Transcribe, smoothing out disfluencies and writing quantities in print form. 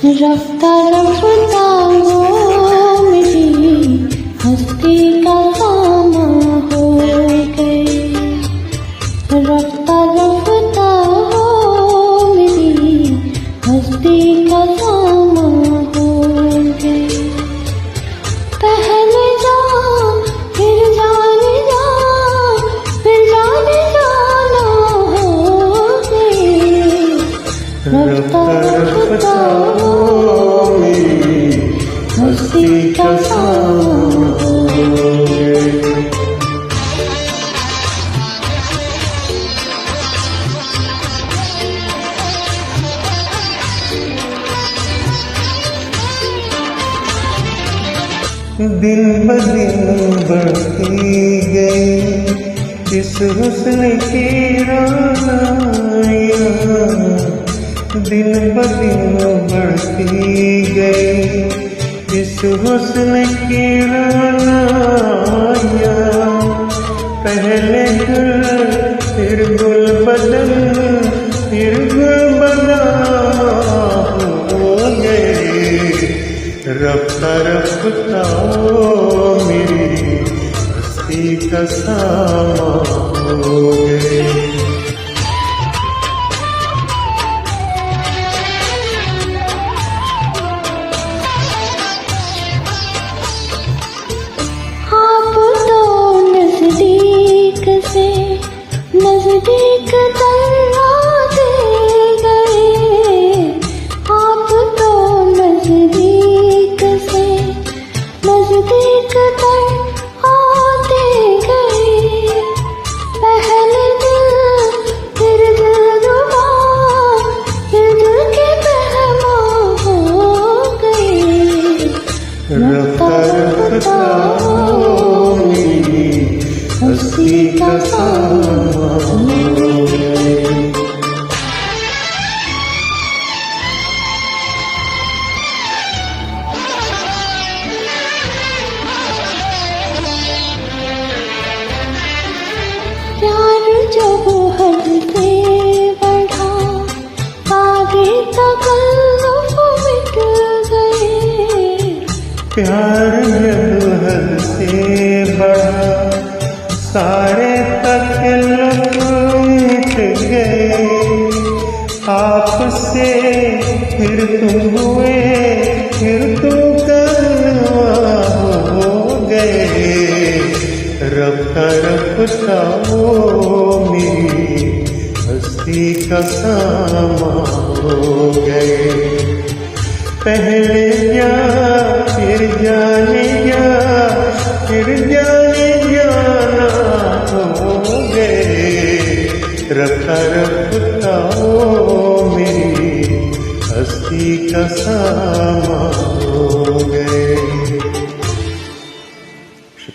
रफ्ता रफ्ता वो मेरी हस्ती का सामा हो गए। रफ्ता रफ्ता वो मेरी हस्ती का सामा हो गए। पहले जा फिर जाने जा फिर जाने जाना हो गए। रफ्ता रफ्ता हस्ती का सामा हो गए। दिन ब दिन बढ़ती गई इस हुस्न की रानियाँ। दिन ब दिन बढ़ती गई इस हुस्न की रानियाँ। पहले गुल फिर गुल बदन फिर गुल बदन हो गए। रफ्ता रफ्ता मेरी हस्ती का सामा हो गए। आप तो नजदीक से नजदीक आते गए। आप तो नजदीक से नजदीक आते गए। पहले दिल फिर दिलरुबा फिर दिल के मेहमान हो गए। रफ्ता रफ्ता मेरी हस्ती का सामा हो गए। प्यार जब हद से बढ़ा आगे तकल्लुफ़ मिट गए। प्यार जब हद से बढ़ा सारे तकल्लुफ़ मिट गए। आपसे फिर तुम हुए फिर तुम कलवा हो गए। रफ्ता रफ्ता वो मेरी हस्ती का सामा हो गए। पहले जा फिर जाने जा फिर जाने जाना हो गए। रफ्ता रफ्ता वो मेरी हस्ती का सामा हो गए।